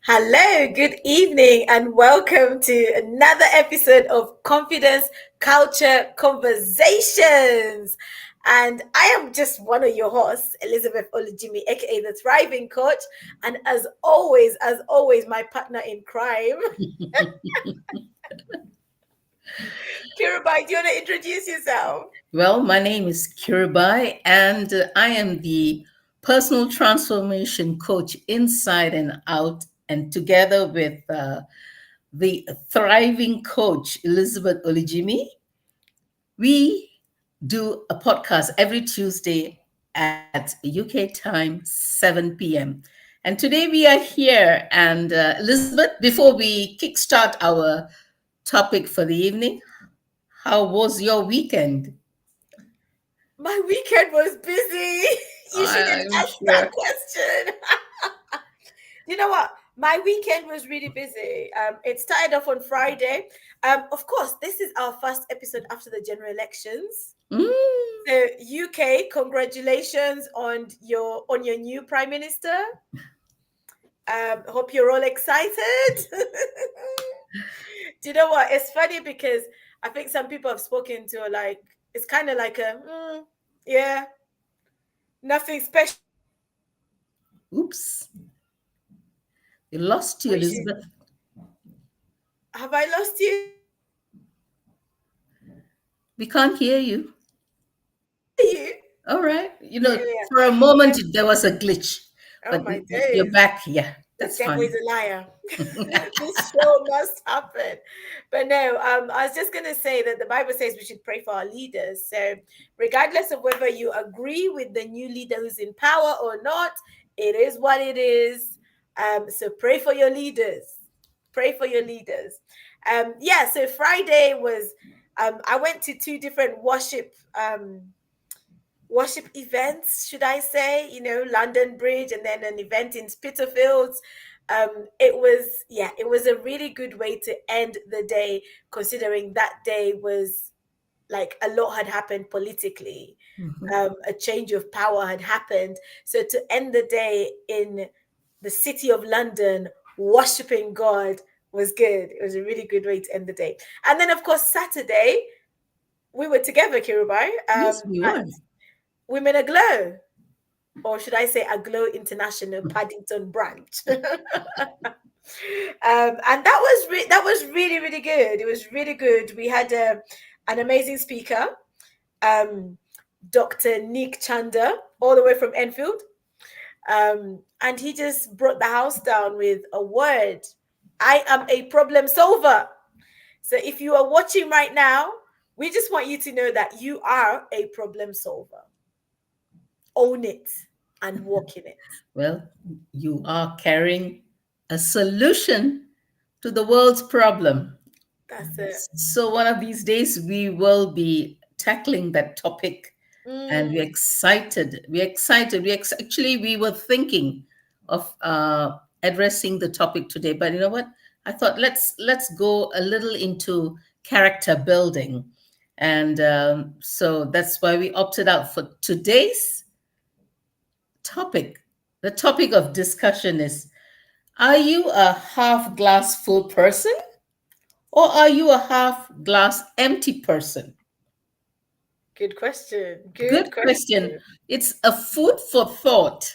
Hello, good evening, and welcome to another episode of Confidence Culture Conversations. And I am just one of your hosts, Elizabeth Olujimi, aka the Thriving Coach. And as always, my partner in crime, Kirabai. Do you want to introduce yourself? Well, my name is Kiribai, and I am the personal transformation coach inside and out. And together with the thriving coach, Elizabeth Olijimi, we do a podcast every Tuesday at UK time, 7 p.m. And today we are here. And Elizabeth, before we kickstart our topic for the evening, how was your weekend? My weekend was busy. You shouldn't I'm ask that sure. question. You know what? My weekend was really busy. It started off on Friday. Of course, this is our first episode after the general elections. Mm. So UK, congratulations on your new prime minister. Hope you're all excited. Do you know what? It's funny because I think some people I've spoken to are like, it's kind of like yeah, nothing special. Oops, you lost you, Elizabeth. Have I lost you? We can't hear you. You? All right. Yeah. For a moment there was a glitch, Oh but my you're days. back. Yeah, The that's devil is fine. a liar. This show must happen. But no, I was just going to say that the Bible says we should pray for our leaders. So, regardless of whether you agree with the new leader who's in power or not, it is what it is. So, pray for your leaders. Pray for your leaders. Yeah, so Friday was, I went to two different worship events, should I say, London Bridge and then an event in Spitalfields. It was a really good way to end the day, considering that day was like a lot had happened politically. Mhm. A change of power had happened. So to end the day in the city of London, worshiping God was good. It was a really good way to end the day. And then, of course, Saturday, we were together, Kirubai, Yes, we at were. Women Aglow, or should I say Aglow International Paddington branch. And that was really really good. It was really good. We had an amazing speaker, um, Dr. Nick Chanda, all the way from Enfield, and he just brought the house down with a word. I am a problem solver. So if you are watching right now, we just want you to know that you are a problem solver. Own it and walk in it. Well, you are carrying a solution to the world's problem. That's it. So one of these days we will be tackling that topic, and Mm, we're excited. We're excited. Actually, we were thinking of addressing the topic today, but you know what? I thought let's go a little into character building, and so that's why we opted out for today's topic. The topic of discussion is: Are you a half glass full person, or are you a half glass empty person? good question. Good Good question. question. It's a food for thought.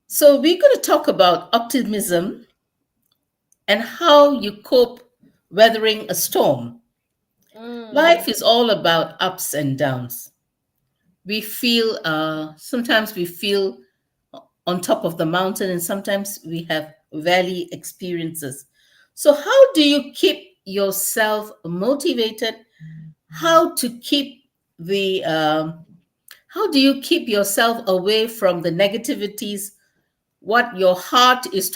So, we're going to talk about optimism and how you cope weathering a storm. Mm, Life is all about ups and downs. Sometimes we feel on top of the mountain, and sometimes we have valley experiences. So, how do you keep yourself motivated? How to keep the how do you keep yourself away from the negativities, what your heart is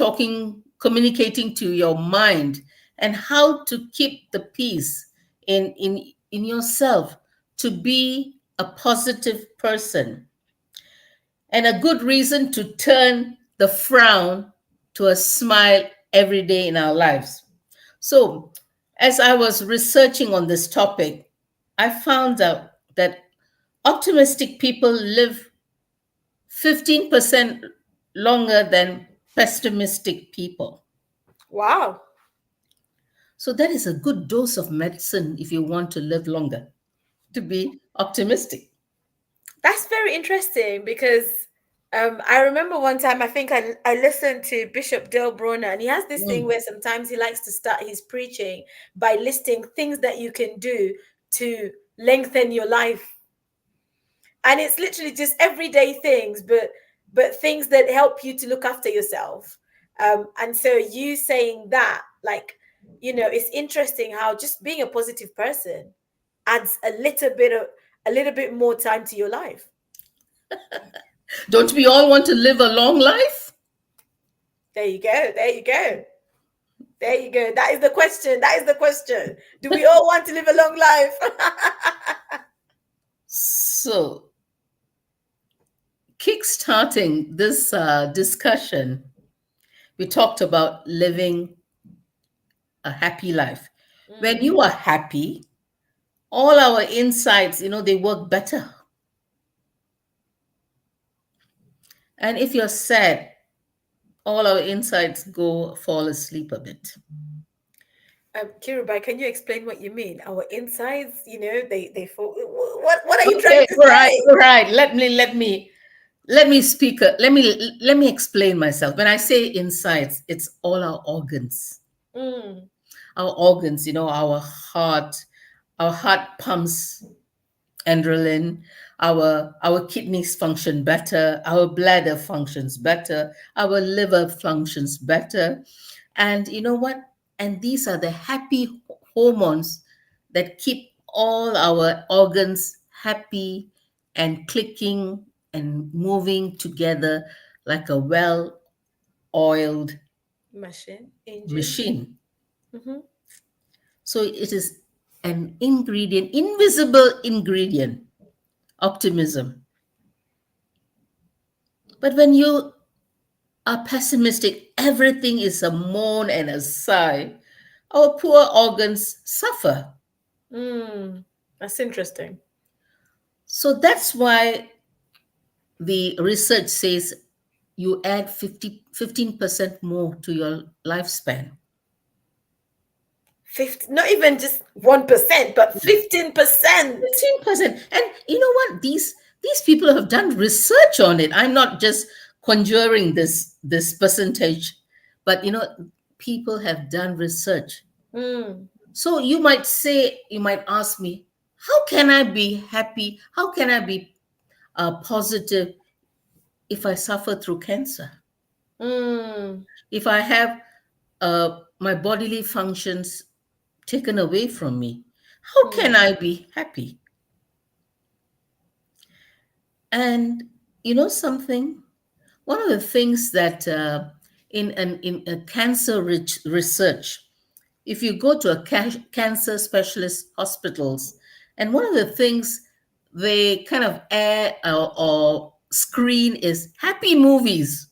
communicating to your mind, and how to keep the peace in yourself to be a positive person, and a good reason to turn the frown to a smile every day in our lives. So, as I was researching on this topic, I found out that optimistic people live 15% longer than pessimistic people. Wow. So that is a good dose of medicine if you want to live longer, to be optimistic. That's very interesting because I remember one time I think I listened to Bishop Dale Bronner, and he has this thing Mm. where sometimes he likes to start his preaching by listing things that you can do to lengthen your life. And it's literally just everyday things, but things that help you to look after yourself. And so you saying that, like, it's interesting how just being a positive person adds a little bit more time to your life. Don't we all want to live a long life? There you go. There you go. There you go. That is the question. That is the question. Do we all want to live a long life? So, kickstarting this discussion, we talked about living a happy life. When Mm. you are happy, all our insights, they work better. And if you're sad, all our insights go fall asleep a bit. Kirubai, can you explain what you mean? Our insides, they fall. What are you trying Okay, to all right, say? all right. Let me speak. Let me explain myself. When I say insides, it's all our organs. Mm, Our organs, our heart pumps adrenaline, our kidneys function better, our bladder functions better, our liver functions better. And you know what? And these are the happy hormones that keep all our organs happy and clicking and moving together like a well oiled machine, engine. machine. Mm-hmm. So it is an ingredient, invisible ingredient, optimism. But when you are pessimistic, everything is a moan and a sigh. Our poor organs suffer. Mm, that's interesting. So that's why the research says you add 15% more to your lifespan. 50, not even just 1%, but 15%. 15%. And you know what? These people have done research on it. I'm not just conjuring this percentage, but people have done research. Mm, So you might ask me, how can I be happy? How can I be positive if I suffer through cancer? mm, If I have my bodily functions taken away from me, how can mm, I be happy? And you know something? One of the things that in a cancer research, if you go to a cancer specialist hospitals, and one of the things they kind of air or screen is happy movies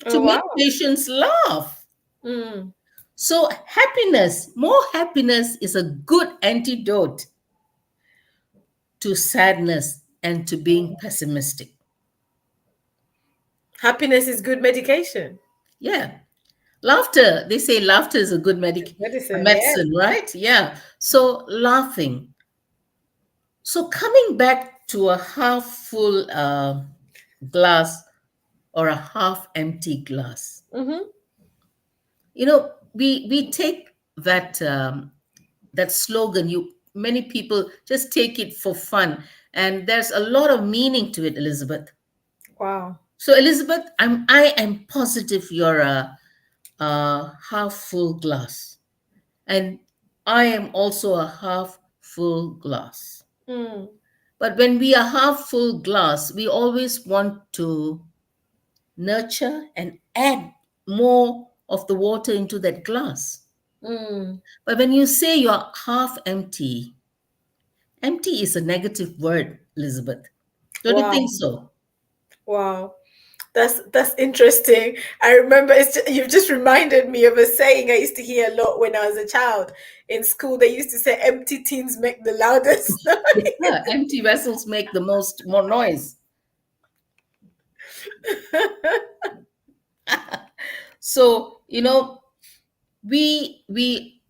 oh, to make wow. patients laugh. Mm, So more happiness is a good antidote to sadness and to being pessimistic. happiness is good medication. Yeah. Laughter, they say laughter is a good It's medicine, yes. medicine, right? Yeah. So laughing. So coming back to a half full glass or a half empty glass, Mm-hmm. we take that slogan. Many people just take it for fun, and there's a lot of meaning to it, Elizabeth. Wow. So Elizabeth, I am positive you're a half full glass, and I am also a half full glass. Mm, But when we are half full glass, we always want to nurture and add more of the water into that glass. mm, But when you say you're half empty, empty is a negative word, Elizabeth. Don't you think wow. so? Wow. That's interesting. I remember you've just reminded me of a saying I used to hear a lot when I was a child in school. They used to say, "Empty tins make the loudest Yeah, empty vessels make the most more noise. noise." So, we we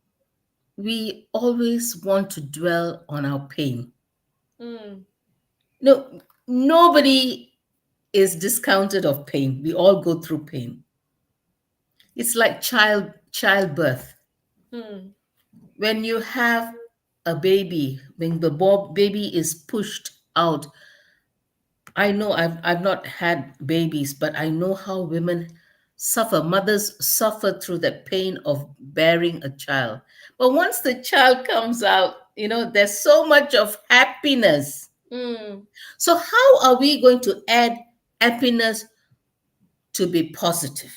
we always want to dwell on our pain. Mm, No, nobody is discounted of pain. We all go through pain. It's like childbirth. mm, When you have a baby, when the baby is pushed out, I know I've not had babies, but I know how women suffer. Mothers suffer through the pain of bearing a child. But once the child comes out, there's so much of happiness. mm. So how are we going to add happiness to be positive?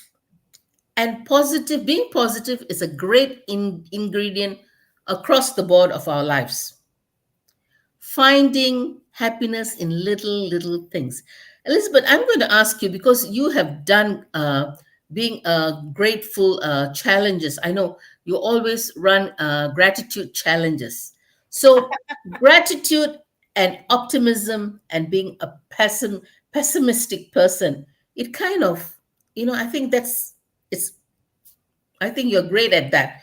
And being positive is a great ingredient across the board of our lives. Finding happiness in little things. Elizabeth, I'm going to ask you, because you have done being grateful challenges. I know you always run gratitude challenges. So gratitude and optimism and being a pessimistic person, it kind of, I think it's I think you're great at that.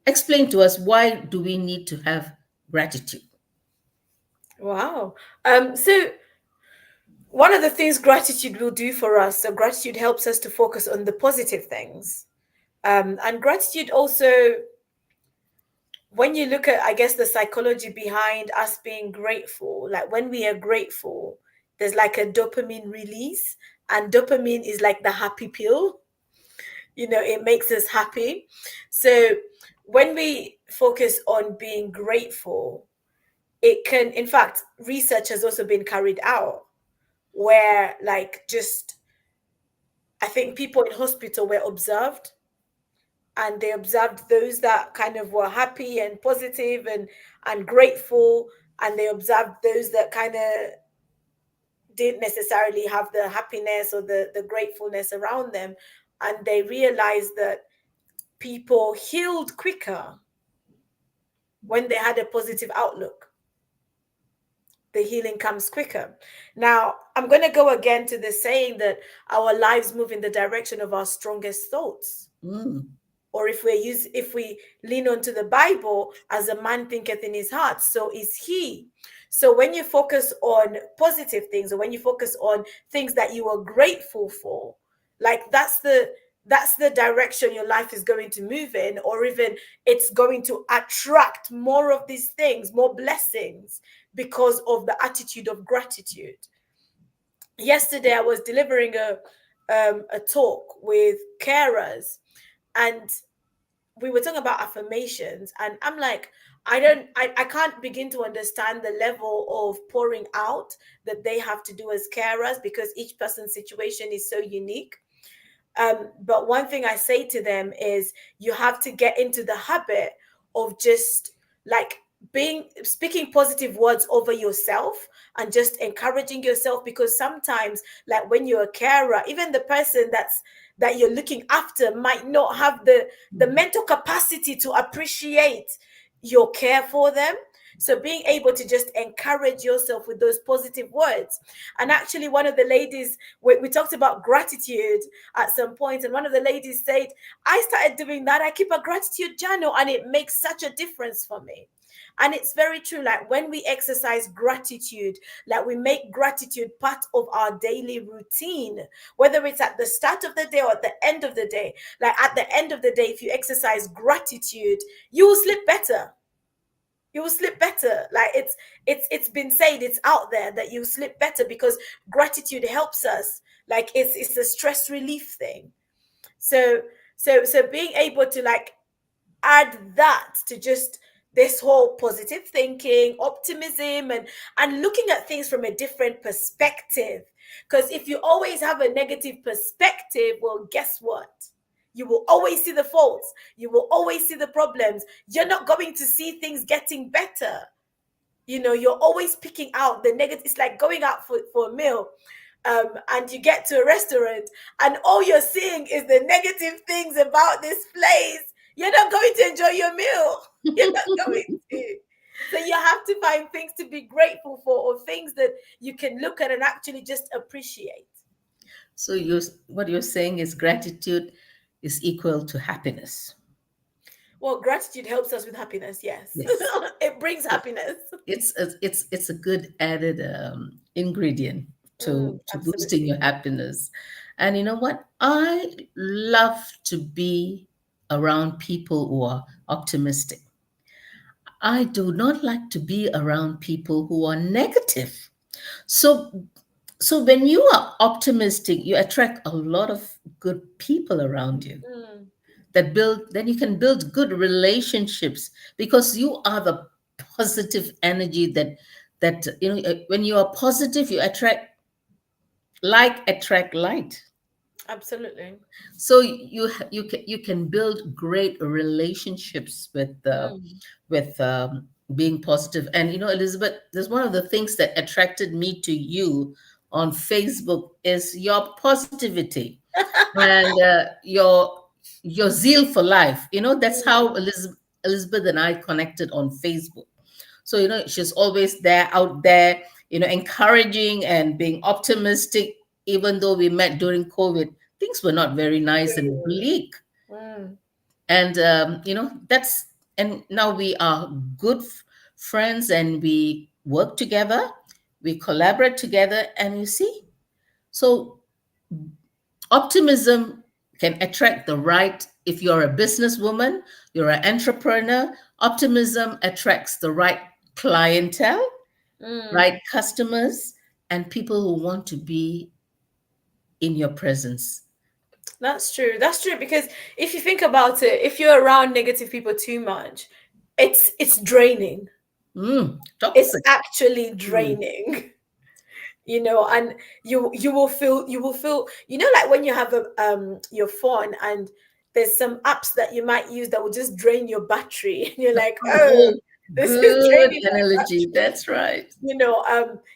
Explain to us, why do we need to have gratitude? Wow. So one of the things gratitude will do for us, so gratitude helps us to focus on the positive things. And gratitude also, when you look at, I guess, the psychology behind us being grateful, like when we are grateful, there's like a dopamine release, and dopamine is like the happy pill. It makes us happy. So when we focus on being grateful, it can, in fact, research has also been carried out where, like, just, I think people in hospital were observed, and they observed those that kind of were happy and positive and grateful, and they observed those that kind of didn't necessarily have the happiness or the gratefulness around them, and they realized that people healed quicker when they had a positive outlook. The healing comes quicker. Now, I'm going to go again to the saying that our lives move in the direction of our strongest thoughts. Mm. Or if we lean onto the Bible, as a man thinketh in his heart, so is he. So when you focus on positive things, or when you focus on things that you are grateful for, like that's the direction your life is going to move in, or even it's going to attract more of these things, more blessings, because of the attitude of gratitude. Yesterday I was delivering a talk with carers, and we were talking about affirmations, and I'm like, I can't begin to understand the level of pouring out that they have to do as carers, because each person's situation is so unique. But one thing I say to them is, you have to get into the habit of just, like, being speaking positive words over yourself and just encouraging yourself, because sometimes, like, when you're a carer, even the person that you're looking after might not have the mental capacity to appreciate your care for them. So being able to just encourage yourself with those positive words. And actually, one of the ladies, we talked about gratitude at some point, and one of the ladies said, I started doing that. I keep a gratitude journal, and it makes such a difference for me. And it's very true. Like, when we exercise gratitude, like, we make gratitude part of our daily routine, whether it's at the start of the day or at the end of the day. Like, at the end of the day, if you exercise gratitude, you will sleep better. You will sleep better. Like, it's been said, it's out there, that you sleep better because gratitude helps us. Like, it's a stress relief thing. So so being able to, like, add that to just this whole positive thinking, optimism, and looking at things from a different perspective. Because if you always have a negative perspective, well, guess what? You will always see the faults. You will always see the problems. You're not going to see things getting better. You're always picking out the negative. It's like going out for a meal, and you get to a restaurant, and all you're seeing is the negative things about this place. You're not going to enjoy your meal. You're not going to. So you have to find things to be grateful for, or things that you can look at and actually just appreciate. So what you're saying is, gratitude is equal to happiness. Well, gratitude helps us with happiness. Yes, Yes. it brings happiness. It's a good added ingredient to boosting Absolutely. your happiness. And you know what? I love to be around people who are optimistic. I do not like to be around people who are negative. So so when you are optimistic, you attract a lot of good people around you Mm, that build, then you can build good relationships because you are the positive energy that when you are positive, you attract attract light. absolutely. So you can build great relationships Mm, with being positive. And Elizabeth, there's one of the things that attracted me to you on Facebook is your positivity and your zeal for life. That's how mm, Elizabeth and I connected on Facebook. So she's always there, out there, encouraging and being optimistic. Even though we met during COVID, things were not very nice and true. bleak. Mm, And that's, and now we are good friends, and we work together, we collaborate together, and you see, so optimism can attract the right. If you're a businesswoman, you're an entrepreneur, optimism attracts the right clientele, right mm. customers, and people who want to be in your presence. That's true. That's true because if you think about it, if you're around negative people too much, it's draining. It's Toxic. actually Mm. draining. And you will feel like when you have your phone and there's some apps that you might use that will just drain your battery and you're like, oh, Oh, this is good draining my analogy. battery. That's right.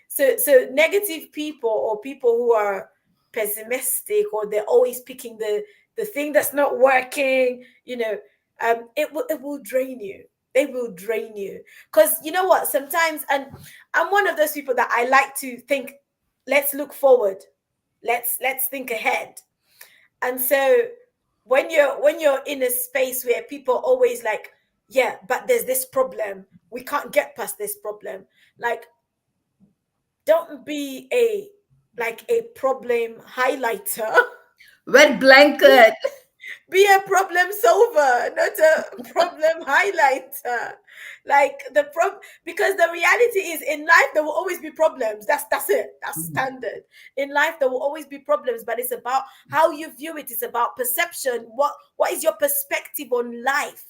So negative people or people who are pessimistic or they're always picking the thing that's not working, it will drain you. They will drain you because you know what, sometimes, and I'm one of those people that I like to think, let's look forward, let's think ahead. And so when you're in a space where people always like, yeah, but there's this problem, we can't get past this problem, like, don't be a problem highlighter. Wet blanket. Be a problem solver, not a problem highlighter. Like because the reality is, in life there will always be problems. That's it. That's standard. In life there will always be problems, but it's about how you view it. It's about perception. What is your perspective on life?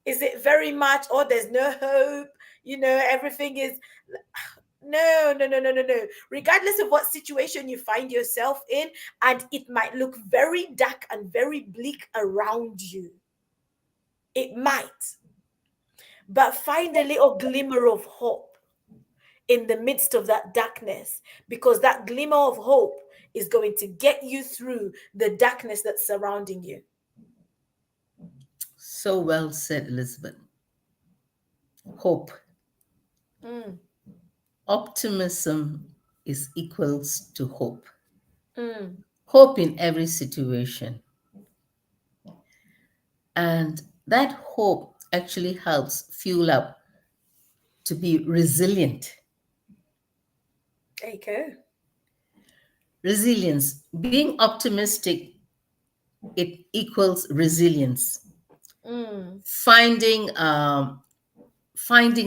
Is it very much, oh, there's no hope? Everything is, no, no, no, no, no, no. Regardless of what situation you find yourself in, and it might look very dark and very bleak around you, it might, but find a little glimmer of hope in the midst of that darkness, because that glimmer of hope is going to get you through the darkness that's surrounding you. So well said, Elizabeth. Hope. Mm, Optimism is equals to hope. mm, Hope in every situation. And that hope actually helps fuel up to be resilient. there you go. Resilience. Being optimistic, it equals resilience. Mm, Finding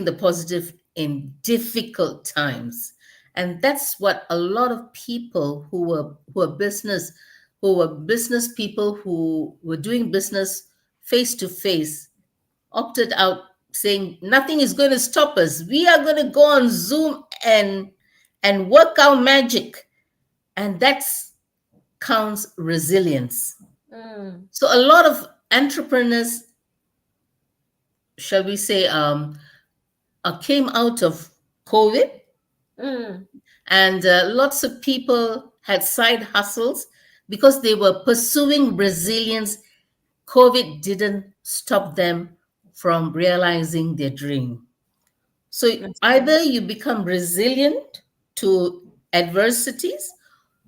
the positive in difficult times. And that's what a lot of people who were business people who were doing business face to face opted out, saying nothing is going to stop us. We are going to go on Zoom and work our magic. And that's counts resilience. mm, So a lot of entrepreneurs, shall we say, came out of COVID, mm. and lots of people had side hustles because they were pursuing resilience. COVID didn't stop them from realizing their dream. So That's true. either you become resilient to adversities,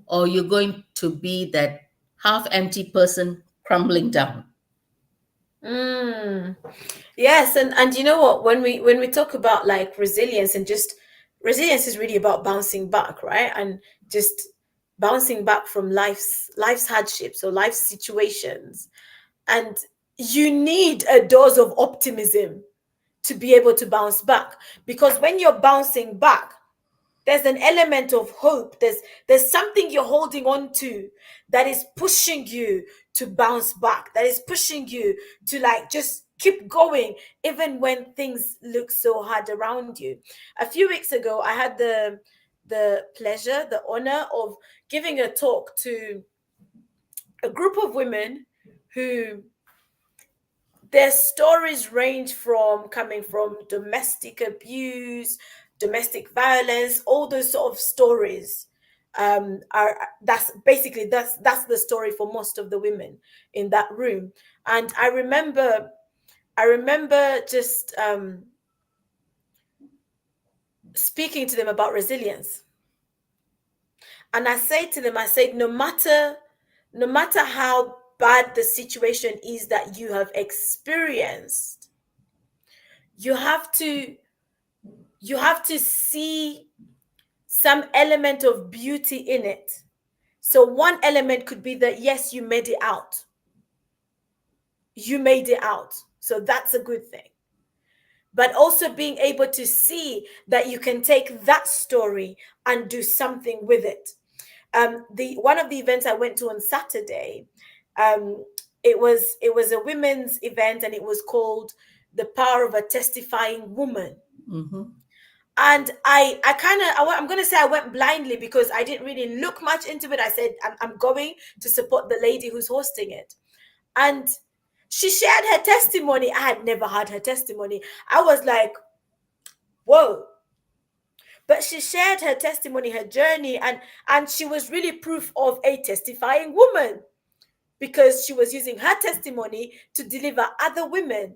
or you're going to be that half empty person crumbling down. Mm. Yes, and you know what? When we talk about like resilience, and just resilience is really about bouncing back, right? And just bouncing back from life's hardships or life situations. And you need a dose of optimism to be able to bounce back, because when you're bouncing back, there's an element of hope. There's something you're holding on to that is pushing you to bounce back, that is pushing you to like just keep going even when things look so hard around you. A few weeks ago, I had the pleasure, the honor of giving a talk to a group of women who, their stories range from coming from domestic abuse, domestic violence, all those sort of stories. Are That's basically that's the story for most of the women in that room. And I remember just speaking to them about resilience. And I say to them, I said, no matter how bad the situation is that you have experienced, you have to you have to see some element of beauty in it. So one element could be that yes, you made it out. You made it out. So that's a good thing. But also being able to see that you can take that story and do something with it. The one of the events I went to on Saturday, um, it was a women's event, and it was called "The Power of a Testifying Woman." Mm-hmm. And I kind of I'm going to say I went blindly because I didn't really look much into it. I said I'm going to support the lady who's hosting it. And she shared her testimony. I had never heard her testimony. I was like, whoa. But she shared her testimony, her journey, and she was really proof of a testifying woman, because she was using her testimony to deliver other women.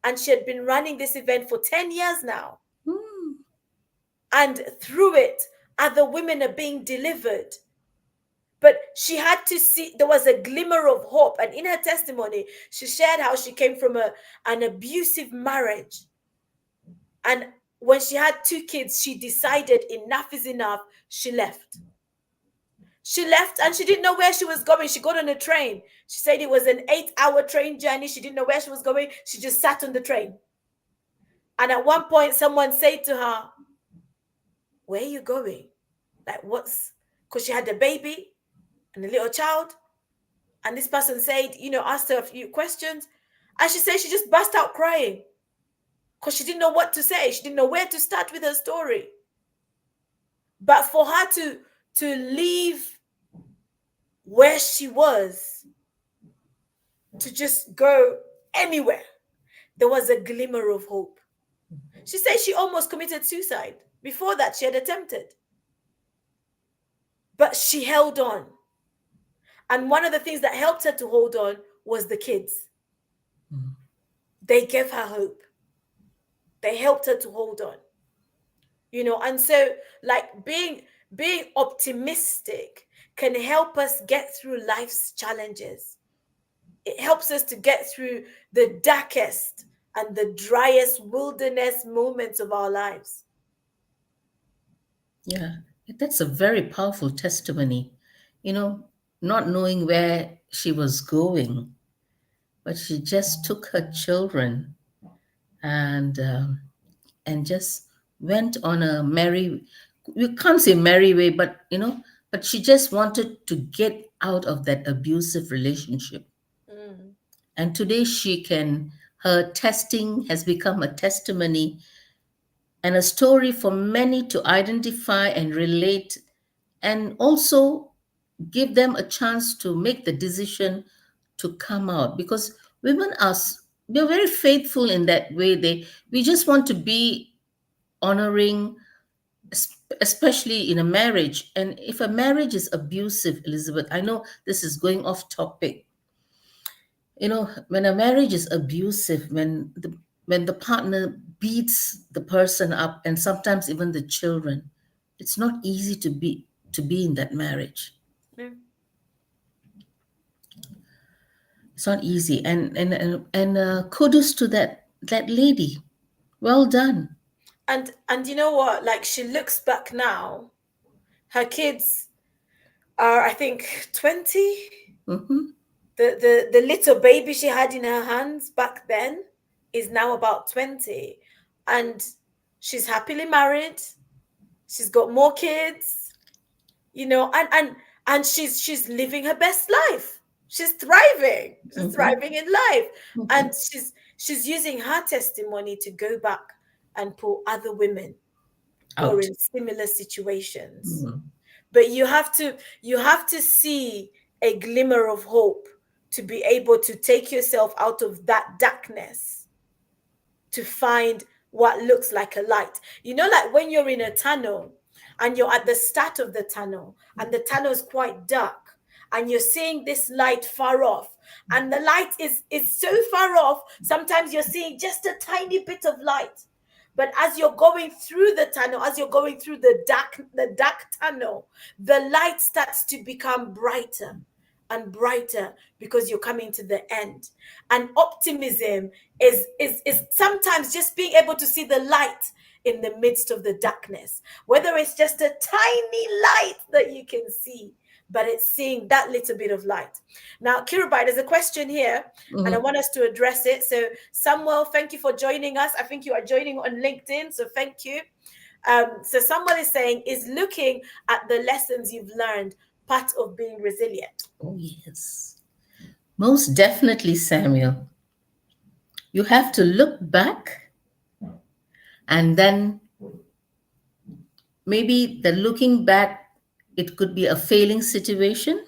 And she had been running this event for 10 years now. Mm. And through it, other women are being delivered. But she had to see, there was a glimmer of hope. And in her testimony, she shared how she came from an abusive marriage. And when she had two kids, she decided enough is enough. She left. She left and she didn't know where she was going. She got on a train. She said it was an 8-hour train journey. She didn't know where she was going. She just sat on the train. And at one point, someone said to her, "Where are you going?" Like, what's, because she had a baby and a little child. And this person said, asked her a few questions. And she said she just burst out crying because she didn't know what to say. She didn't know where to start with her story. But for her to leave where she was, to just go anywhere, there was a glimmer of hope. She said she almost committed suicide. Before that, she had attempted. But she held on. And one of the things that helped her to hold on was the kids. Mm. They gave her hope. They helped her to hold on. And so like being optimistic can help us get through life's challenges. It helps us to get through the darkest and the driest wilderness moments of our lives. Yeah, that's a very powerful testimony. You know, not knowing where she was going, but she just took her children and just went on a merry, you can't say merry way, but but she just wanted to get out of that abusive relationship. Mm, And today her testing has become a testimony and a story for many to identify and relate, and also give them a chance to make the decision to come out, because women are they're very faithful in that way. We just want to be honoring, especially in a marriage. And if a marriage is abusive, Elizabeth, I know this is going off topic. When a marriage is abusive, when the partner beats the person up, and sometimes even the children, it's not easy to be in that marriage. yeah. It's not easy. And kudos to that lady. Well done. And you know what? Like, she looks back now, her kids are, I think, 20. Hmm. The little baby she had in her hands back then is now about 20. And she's happily married. She's got more kids, and she's living her best life. She's thriving. She's Hmm. thriving in life. Hmm. And she's using her testimony to go back and pull other women who are Out. in similar situations. Mhm. But you have to see a glimmer of hope to be able to take yourself out of that darkness, to find what looks like a light. Like when you're in a tunnel and you're at the start of the tunnel and the tunnel is quite dark and you're seeing this light far off, and the light is so far off, sometimes you're seeing just a tiny bit of light. But as you're going through the tunnel, as you're going through the dark tunnel, the light starts to become brighter and brighter because you're coming to the end. And optimism is sometimes just being able to see the light in the midst of the darkness, whether it's just a tiny light that you can see, but it's seeing that little bit of light. Now, Kirubai, there's a question here, and I Mhm. want us to address it. So, Samuel, thank you for joining us. I think you are joining on LinkedIn, so thank you. So, someone is saying, is looking at the lessons you've learned part of being resilient? Oh, yes. Most definitely, Samuel. You have to look back, and then maybe the looking back, it could be a failing situation,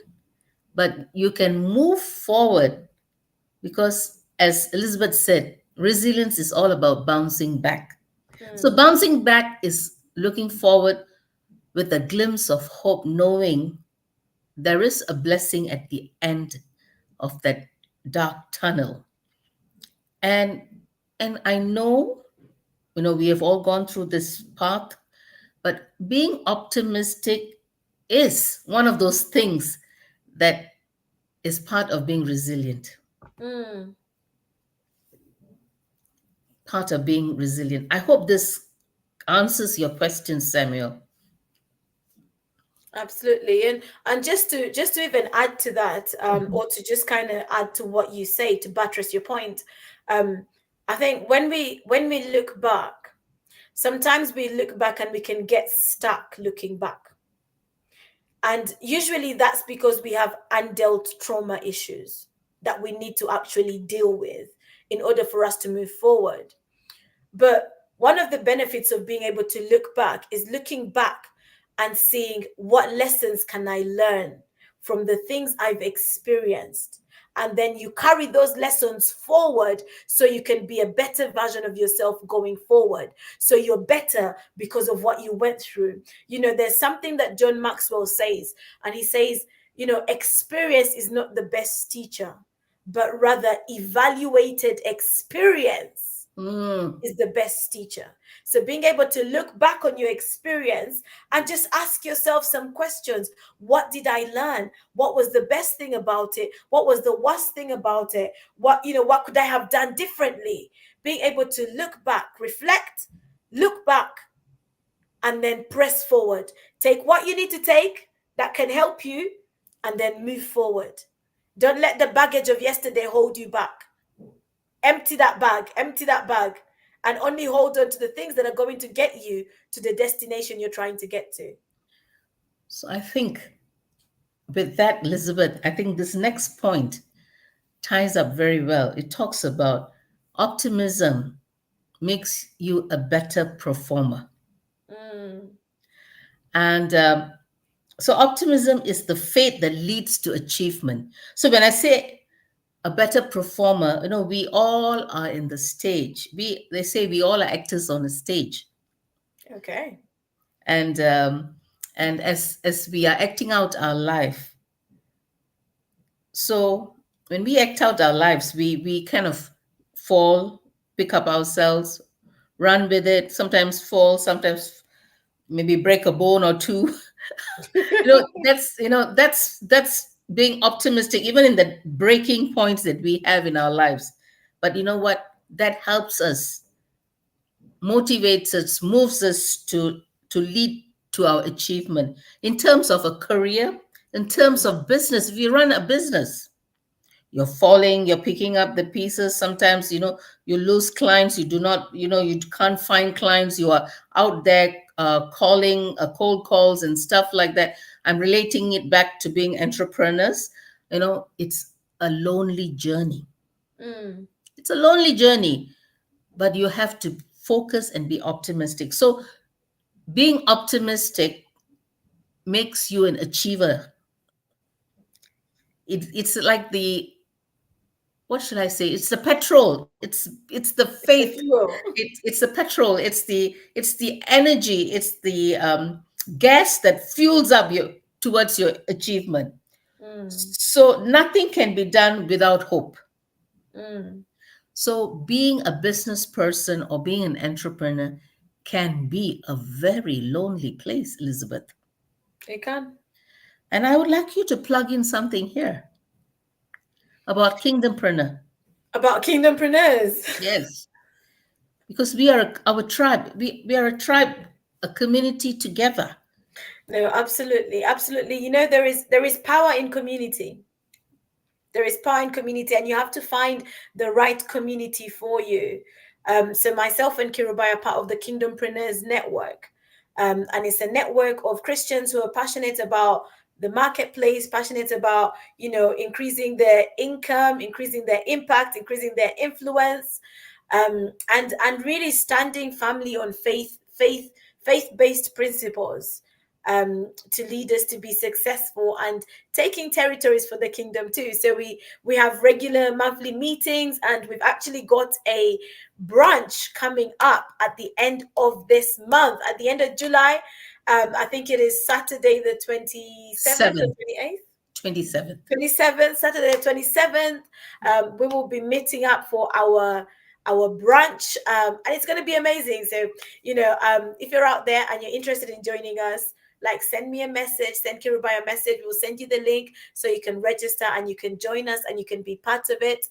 but you can move forward because, as Elizabeth said, resilience is all about bouncing back. So, Hmm. bouncing back is looking forward with a glimpse of hope, knowing there is a blessing at the end of that dark tunnel. And and I know, we have all gone through this path, but being optimistic is one of those things that is part of being resilient. Hmm. Part of being resilient. I hope this answers your question, Samuel. Absolutely. And just to even add to that, or to just kind of add to what you say to buttress your point, um, I think when we look back, sometimes we look back and we can get stuck looking back. And usually that's because we have undealt trauma issues that we need to actually deal with in order for us to move forward. But one of the benefits of being able to look back is looking back and seeing what lessons can I learn from the things I've experienced. And then you carry those lessons forward so you can be a better version of yourself going forward. So you're better because of what you went through. There's something that John Maxwell says, and he says, experience is not the best teacher, but rather evaluated experience Mm. is the best teacher. So being able to look back on your experience and just ask yourself some questions. What did I learn? What was the best thing about it? What was the worst thing about it? What could I have done differently? Being able to look back, reflect, look back, and then press forward. Take what you need to take that can help you and then move forward. Don't let the baggage of yesterday hold you back. Empty that bag, and only hold on to the things that are going to get you to the destination you're trying to get to. So I think with that, Elizabeth, I think this next point ties up very well. It talks about optimism makes you a better performer. Mm, And so optimism is the faith that leads to achievement. So when I say a better performer, we all are in the stage. They say we all are actors on a stage. okay. And as we are acting out our life, so when we act out our lives, we kind of fall, pick up ourselves, run with it, sometimes fall, sometimes maybe break a bone or two. That's being optimistic, even in the breaking points that we have in our lives. But you know what? That helps us, motivates us, moves us to lead to our achievement in terms of a career, in terms of business. If you run a business, you're falling, you're picking up the pieces. Sometimes, you lose clients, you do not, you can't find clients, you are out there calling cold calls and stuff like that. I'm relating it back to being entrepreneurs. It's a lonely journey. Mm. It's a lonely journey, but you have to focus and be optimistic. So being optimistic makes you an achiever. It's like the, what should I say? It's the petrol. It's the It's the faith. fuel. It's the petrol. It's the energy. It's the gas that fuels up you towards your achievement. Mm. So nothing can be done without hope. Mm. So being a business person or being an entrepreneur can be a very lonely place, Elizabeth. It can. And I would like you to plug in something here about kingdompreneur. About kingdompreneurs. Yes, because we are our tribe. We are a tribe, a community together. No, absolutely, absolutely. There is power in community. There is power in community, and you have to find the right community for you. So myself and Kirubai are part of the Kingdompreneurs Network, and it's a network of Christians who are passionate about the marketplace, passionate about increasing their income, increasing their impact, increasing their influence, and really standing family on faith-based principles, to lead us to be successful and taking territories for the kingdom too. So we have regular monthly meetings, and we've actually got a branch coming up at the end of this month, at the end of July. I think it is Saturday the 27th or 7th, 28th. 27th. 27th, Saturday 27th. We will be meeting up for our brunch, and it's going to be amazing. So if you're out there and you're interested in joining us, like, send me a message, send Kirubai a message. We'll send you the link so you can register and you can join us and you can be part of it.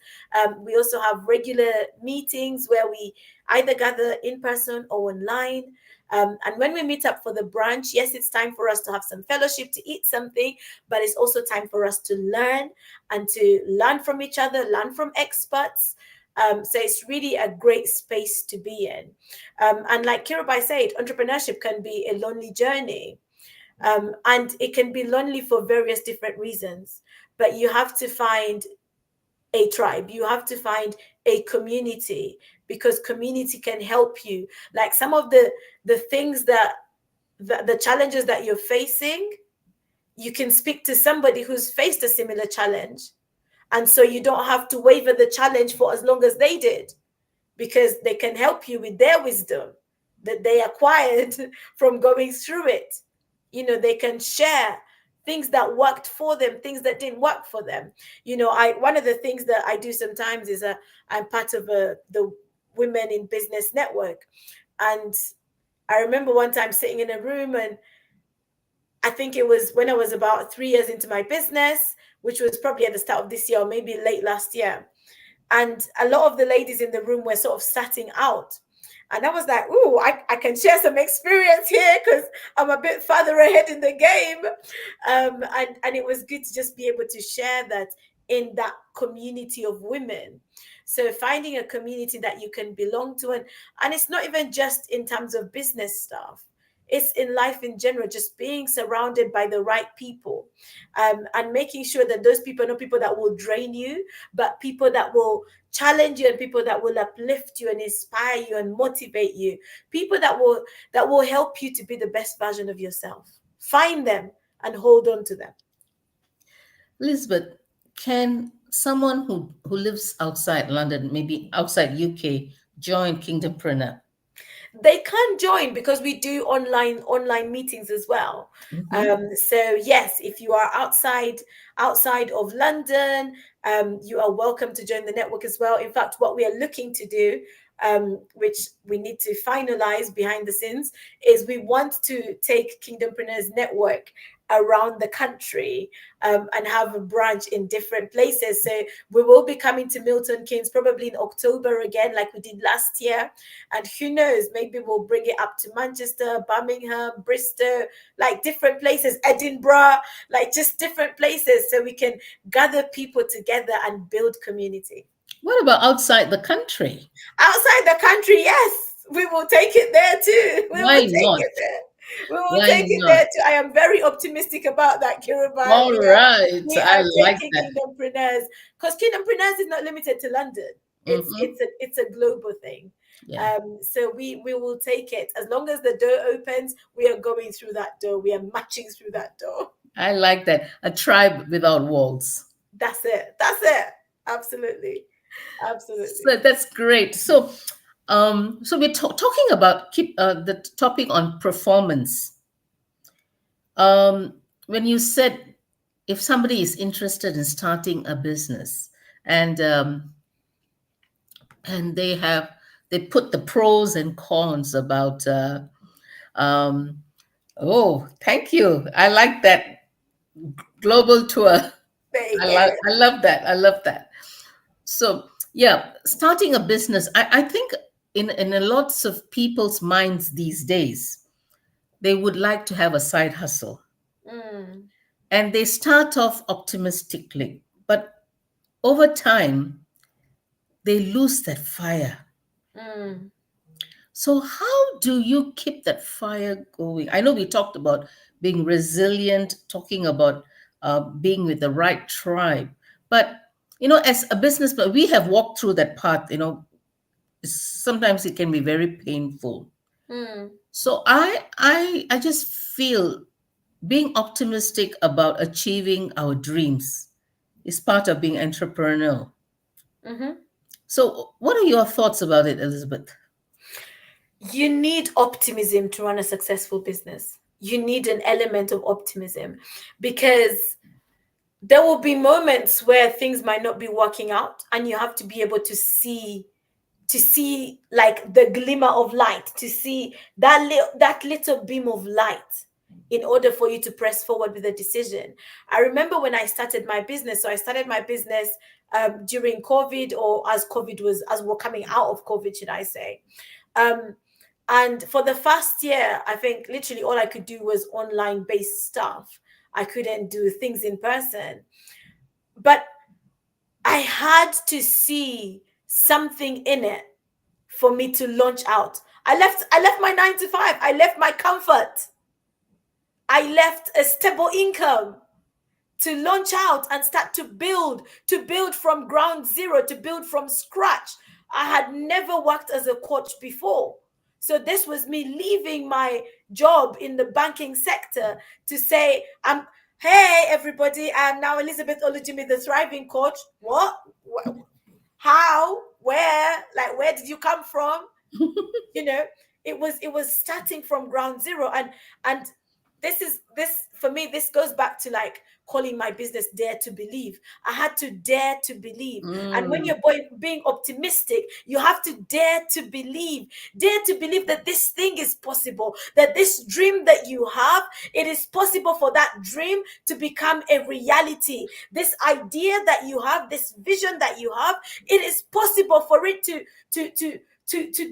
We also have regular meetings where we either gather in person or online. And when we meet up for the brunch, yes, it's time for us to have some fellowship, to eat something, but it's also time for us to learn, and to learn from each other, learn from experts. So it's really a great space to be in. And like Kirubai said, entrepreneurship can be a lonely journey. And it can be lonely for various different reasons. But you have to find a tribe, you have to find a community, because community can help you. Like, some of the things that the challenges that you're facing, you can speak to somebody who's faced a similar challenge, and so you don't have to waver the challenge for as long as they did, because they can help you with their wisdom that they acquired from going through it. They can share things that worked for them, things that didn't work for them. I One of the things that I do sometimes is, I'm part of the Women in Business Network. And I remember one time sitting in a room, and I think it was when I was about 3 years into my business, which was probably at the start of this year or maybe late last year. And a lot of the ladies in the room were sort of starting out. And I was like, ooh, I can share some experience here, because I'm a bit further ahead in the game. And it was good to just be able to share that in that community of women. So finding a community that you can belong to, and it's not even just in terms of business stuff. It's in life in general, just being surrounded by the right people, and making sure that those people are not people that will drain you, but people that will challenge you, and people that will uplift you and inspire you and motivate you, people that will help you to be the best version of yourself. Find them and hold on to them. Elizabeth, can someone who lives outside London, maybe outside UK, join Kingdompreneur? They can join, because we do online meetings as well. Mhm. So yes, if you are outside of London, you are welcome to join the network as well. In fact, what we are looking to do, which we need to finalize behind the scenes, is we want to take Kingdompreneurs Network around the country, and have a branch in different places. So we will be coming to Milton Keynes probably in October again, like we did last year. And who knows, maybe we'll bring it up to Manchester, Birmingham, Bristol, like different places, Edinburgh, like just different places, so we can gather people together and build community. What about outside the country? Outside the country, yes, we will take it there too. We will Why take not? it there. We will Why take it not? there too. I am very optimistic about that, Kirubai. All right. We I are like taking that. Kingdompreneurs, because Kingdompreneurs is not limited to London. Hmm. It's a global thing. Yeah. So we will take it as long as the door opens. We are going through that door. We are marching through that door. I like that. A tribe without walls. That's it. That's it. Absolutely. So Absolutely. that's great. So we're talking about keep the topic on performance. When you said if somebody is interested in starting a business and they have they put the pros and cons about um, oh, thank you. I like that global tour. There you go. I love that. I love that. So yeah, starting a business. I think in a lots of people's minds these days, they would like to have a side hustle, Mm, and they start off optimistically, but over time they lose that fire. mm, So how do you keep that fire going? I know we talked about being resilient, talking about being with the right tribe, but as a businessman, we have walked through that path. Sometimes it can be very painful. mm. So I just feel being optimistic about achieving our dreams is part of being entrepreneurial. Mm-hmm. So what are your thoughts about it, Elizabeth? You need optimism to run a successful business. You need an element of optimism, because there will be moments where things might not be working out, and you have to be able to see like the glimmer of light, to see that little beam of light, in order for you to press forward with a decision. I remember when I started my business. So I started my business during COVID, or as we're coming out of COVID, should I say. um and for the first year, I think literally all I could do was online based stuff. I couldn't do things in person. But I had to see something in it for me to launch out. I left my 9 to 5. I left my comfort. I left a stable income to launch out and start to build from ground zero, to build from scratch. I had never worked as a coach before. So this was me leaving my job in the banking sector to say, hey everybody, I'm now Elizabeth Olujimi, the thriving coach. What? How? Where? Like, where did you come from? you know it was starting from ground zero. And this for me, this goes back to like calling my business Dare to Believe. I had to dare to believe. And when Mm, you're being optimistic, you have to dare to believe that this thing is possible, that this dream that you have, it is possible for that dream to become a reality. This idea that you have, this vision that you have, it is possible for it to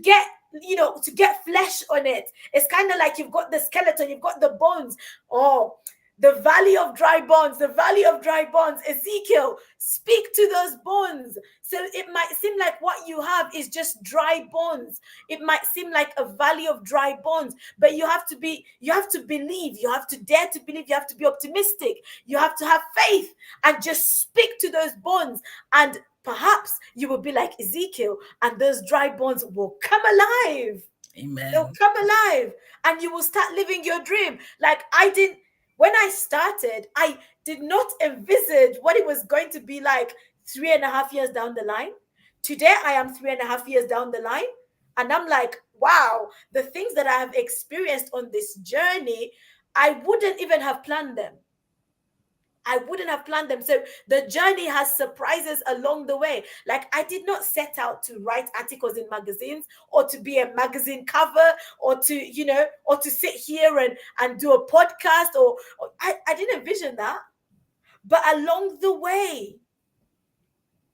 get, to get flesh on it. It's kind of like you've got the skeleton, you've got the bones. Oh, the valley of dry bones, the valley of dry bones. Ezekiel, speak to those bones. So it might seem like what you have is just dry bones. It might seem like a valley of dry bones, but you have to believe, you have to dare to believe, you have to be optimistic, you have to have faith, and just speak to those bones. And perhaps you will be like Ezekiel, and those dry bones will come alive. They'll amen. come alive, and you will start living your dream. Like I did when I started, I did not envisage what it was going to be like 3.5 years down the line. Today, I am 3.5 years down the line, and I'm like, wow, the things that I have experienced on this journey, I wouldn't even have planned them. I wouldn't have planned them. So the journey has surprises along the way. Like, I did not set out to write articles in magazines or to be a magazine cover or to, or to sit here and do a podcast or I didn't envision that. But along the way,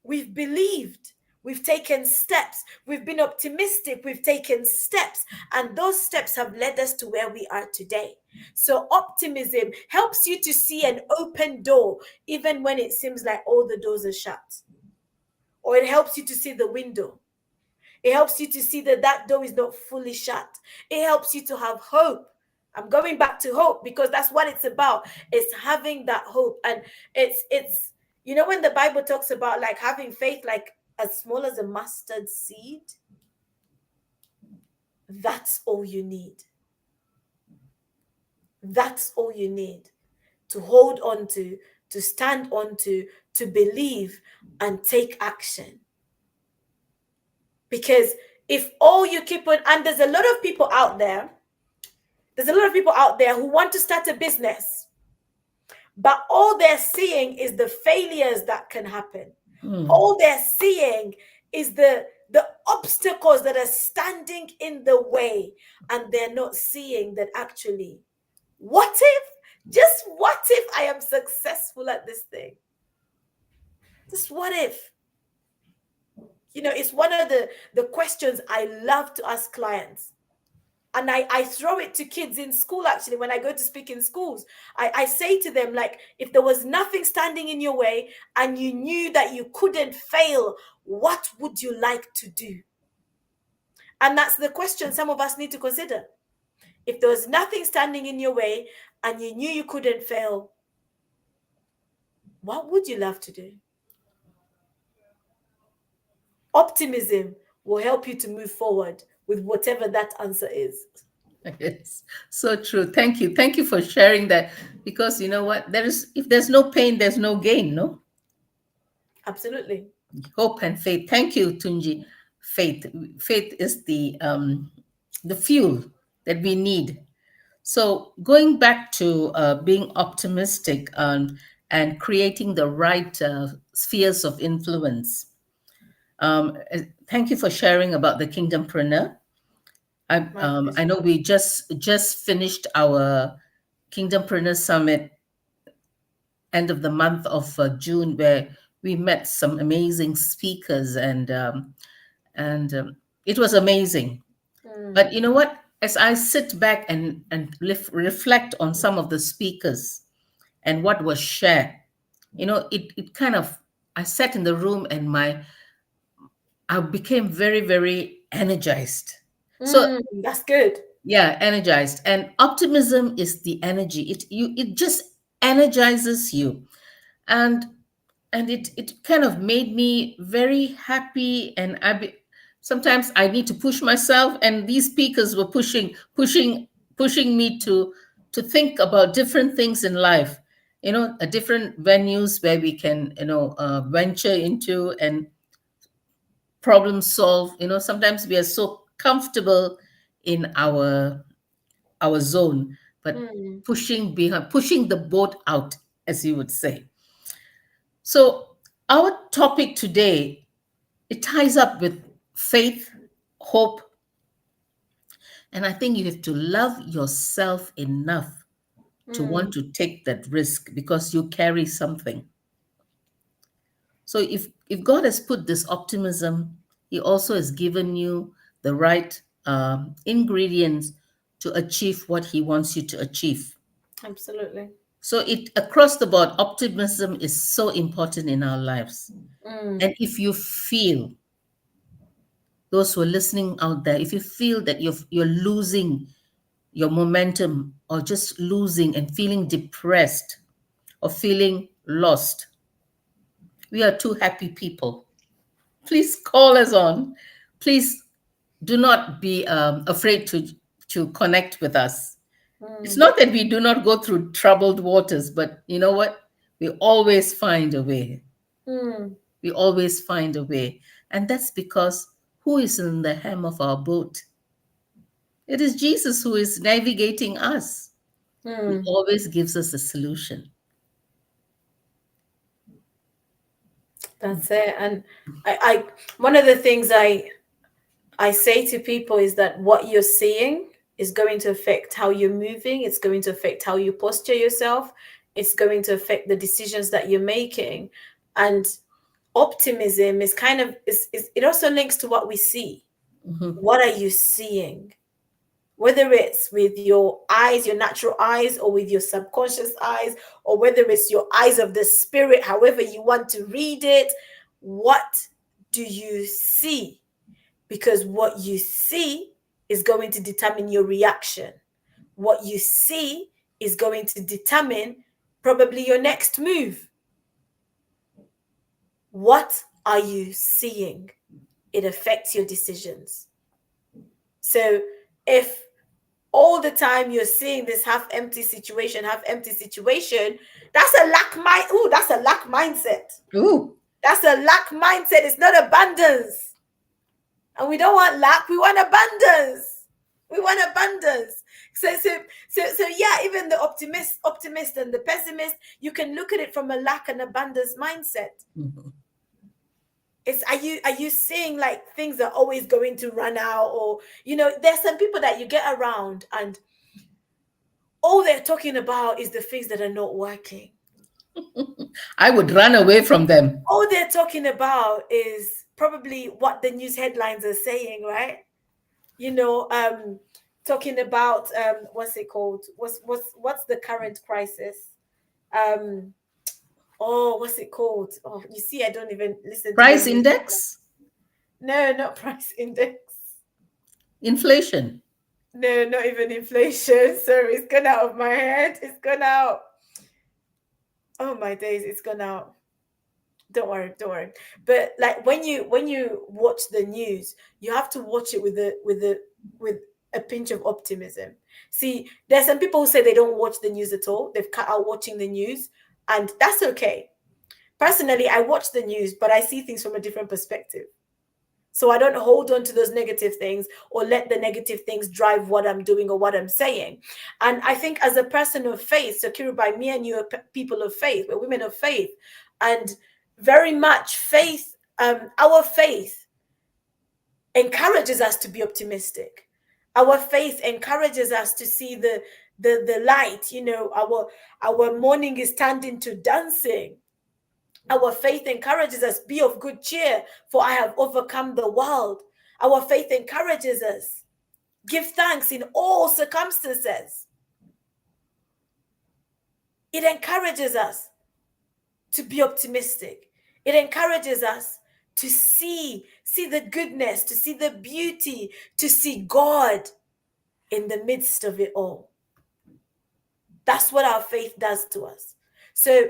we've believed, we've taken steps, we've been optimistic, we've taken steps, and those steps have led us to where we are today. So, optimism helps you to see an open door, even when it seems like all the doors are shut, or it helps you to see the window. It helps you to see that that door is not fully shut. It helps you to have hope. I'm going back to hope because that's what it's about. It's having that hope. And it's when the Bible talks about like having faith like as small as a mustard seed, that's all you need. That's all you need to hold on to stand on to believe and take action. Because if all you keep on, and there's a lot of people out there who want to start a business, but all they're seeing is the failures that can happen. All they're seeing is the obstacles that are standing in the way, and they're not seeing that actually, what if I am successful at this thing? Just what if? It's one of the questions I love to ask clients. And I throw it to kids in school, actually, when I go to speak in schools. I say to them, like, if there was nothing standing in your way and you knew that you couldn't fail, what would you like to do? And that's the question some of us need to consider. If there was nothing standing in your way and you knew you couldn't fail, what would you love to do? Optimism will help you to move forward with whatever that answer is. It's so true. Thank you. Thank you for sharing that. Because you know what? If there's no pain, there's no gain, no? Absolutely. Hope and faith. Thank you, Tunji. Faith. Faith is the fuel that we need. So going back to being optimistic and creating the right spheres of influence. Thank you for sharing about the kingdompreneur. My I pleasure. know we just finished our Kingdompreneur Summit end of the month of June, where we met some amazing speakers, and it was amazing. But you know what? As I sit back and reflect on some of the speakers and what was shared, it kind of, I sat in the room and I became very, very energized. So That's good. yeah, energized. And optimism is the energy. It just energizes you. And it kind of made me very happy. And sometimes I need to push myself, and these speakers were pushing me to think about different things in life, different venues where we can venture into and problem solve. Sometimes we are so comfortable in our zone, but Mm, pushing the boat out, as you would say. So our topic today, it ties up with faith, hope, and I think you have to love yourself enough to want mm, to take that risk because you carry something. So if God has put this optimism, He also has given you the right ingredients to achieve what He wants you to achieve. absolutely. So it across the board, optimism is so important in our lives. Mm, And if you feel, those who are listening out there, if you feel that you're losing your momentum or just losing and feeling depressed or feeling lost, we are two happy people. Please call us on. Please do not be afraid to connect with us. It's mm, not that we do not go through troubled waters, but you know what? We always find a way. mm, We always find a way. And that's because who is in the helm of our boat? It is Jesus who is navigating us. He mm, always gives us a solution. That's it. And I one of the things I say to people is that what you're seeing is going to affect how you're moving. It's going to affect how you posture yourself. It's going to affect the decisions that you're making. And optimism is kind of is it also links to what we see. Mhm. What are you seeing? Whether it's with your eyes, your natural eyes, or with your subconscious eyes, or whether it's your eyes of the spirit, however you want to read it, what do you see? Because what you see is going to determine your reaction. What you see is going to determine probably your next move. What are you seeing? It affects your decisions. So if all the time you're seeing this half empty situation, that's a lack mind. Ooh, that's a lack mindset. Ooh, That's a lack mindset. It's not abundance. And we don't want lack, we want abundance. We want abundance. So yeah, even the optimist and the pessimist, you can look at it from a lack and abundance mindset. mhm. It's are you seeing like things are always going to run out, or there's some people that you get around and all they're talking about is the things that are not working. I would run away from them. All they're talking about is probably what the news headlines are saying, right? you know um Talking about what's it called, what's the current crisis. um oh, what's it called? Oh, you see, I don't even listen to the Price news. index, No, not price index. inflation. No, not even inflation. Sorry, it's gone out of my head. It's gone out. Oh my days, it's gone out. Don't worry. But like when you watch the news, you have to watch it with a pinch of optimism. See, there's some people who say they don't watch the news at all. They've cut out watching the news, and that's okay. Personally, I watch the news, but I see things from a different perspective. So I don't hold on to those negative things or let the negative things drive what I'm doing or what I'm saying. And I think as a person of faith, so Kirubai, me and you are people of faith, we're women of faith, and very much faith, our faith encourages us to be optimistic. Our faith encourages us to see the light. Our morning is turned into dancing. Our faith encourages us, be of good cheer, for I have overcome the world. Our faith encourages us, give thanks in all circumstances. It encourages us to be optimistic. It encourages us to see the goodness, to see the beauty, to see God in the midst of it all. That's what our faith does to us. So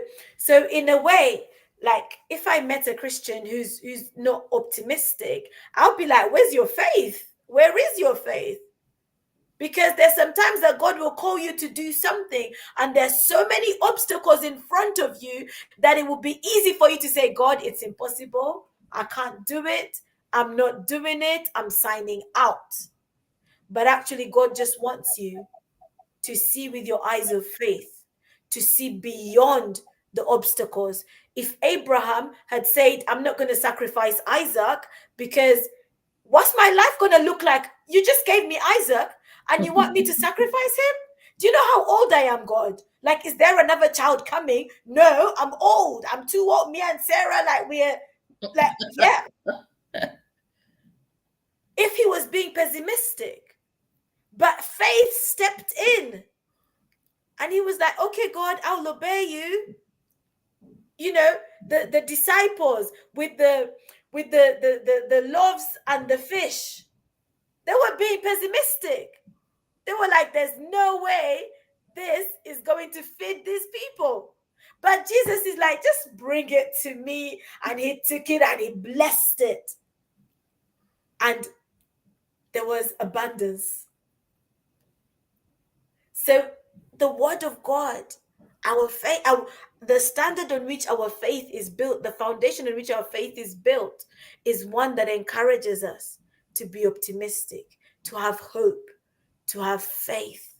in a way, like if I met a Christian who's not optimistic, I'll be like, where's your faith? Where is your faith? Because there's sometimes that God will call you to do something, and there's so many obstacles in front of you that it will be easy for you to say, God, it's impossible. I can't do it. I'm not doing it. I'm signing out. But actually, God just wants you to see with your eyes of faith, to see beyond the obstacles. If Abraham had said, I'm not going to sacrifice Isaac because what's my life going to look like? You just gave me Isaac and you want me to sacrifice him? Do you know how old I am, God? Like, is there another child coming? No, I'm old. I'm too old. Me and Sarah, like, we're like, yeah. If he was being pessimistic, but faith stepped in and he was like, okay, God, I'll obey you. The disciples with the loaves and the fish, they were being pessimistic. They were like, there's no way this is going to feed these people. But Jesus is like, just bring it to me. And he took it and he blessed it. And there was abundance. So the word of God, our faith, the standard on which our faith is built, the foundation on which our faith is built, is one that encourages us to be optimistic, to have hope, to have faith.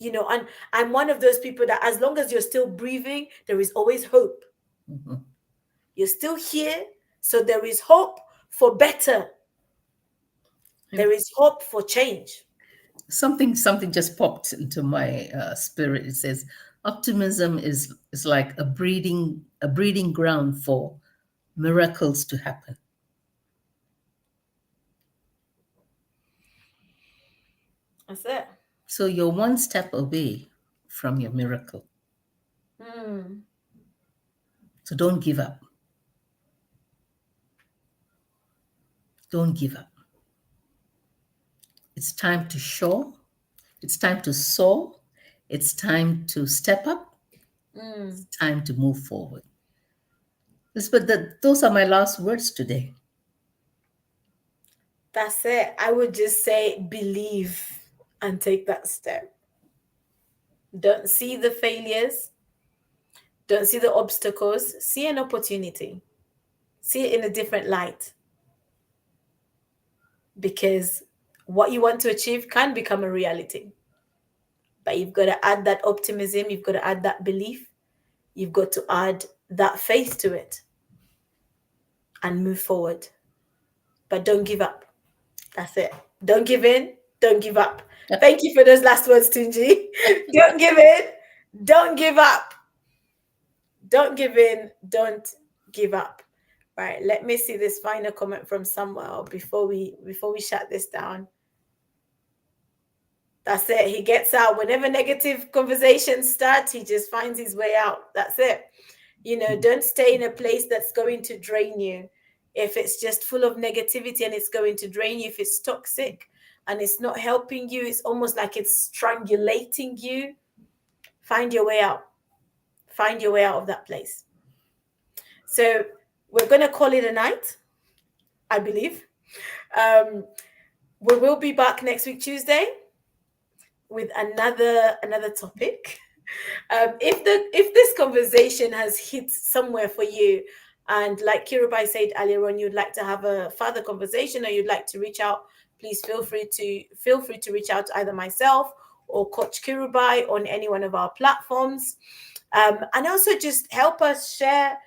And I'm one of those people that as long as you're still breathing, there is always hope. Mhm. You're still here. So there is hope for better. There is hope for change. Something just popped into my spirit. It says optimism is like a breeding ground for miracles to happen. That's it. So you're one step away from your miracle. Mm, So don't give up. Don't give up. It's time to show. It's time to soar. It's time to step up. mm. It's time to move forward. But those are my last words today. That's it. I would just say believe and take that step. Don't see the failures, don't see the obstacles, see an opportunity, see it in a different light, because what you want to achieve can become a reality. But you've got to add that optimism, you've got to add that belief, you've got to add that faith to it and move forward. But don't give up. That's it. Don't give in, don't give up. Thank you for those last words, Tunji. Don't give in, don't give up. Don't give in, don't give up. Right, let me see this final comment from Samuel before we shut this down. That's it. He gets out. Whenever negative conversations start, he just finds his way out. That's it. Don't stay in a place that's going to drain you. If it's just full of negativity and it's going to drain you, if it's toxic and it's not helping you, it's almost like it's strangulating you, find your way out. Find your way out of that place. So we're going to call it a night, I believe. We will be back next week, Tuesday, with another topic. If this conversation has hit somewhere for you, and like Kirubai said earlier on, you'd like to have a further conversation or you'd like to reach out, please feel free to reach out to either myself or Coach Kirubai on any one of our platforms. And also just help us share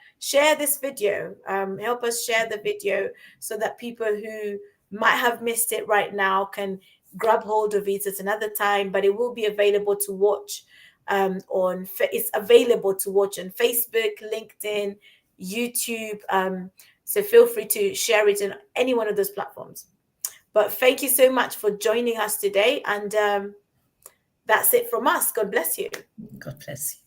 this video. Help us share the video so that people who might have missed it right now can grab hold of it at another time. But it will be available to watch it's available to watch on Facebook, LinkedIn, YouTube. So feel free to share it in any one of those platforms. But thank you so much for joining us today. And that's it from us. God bless you. God bless you.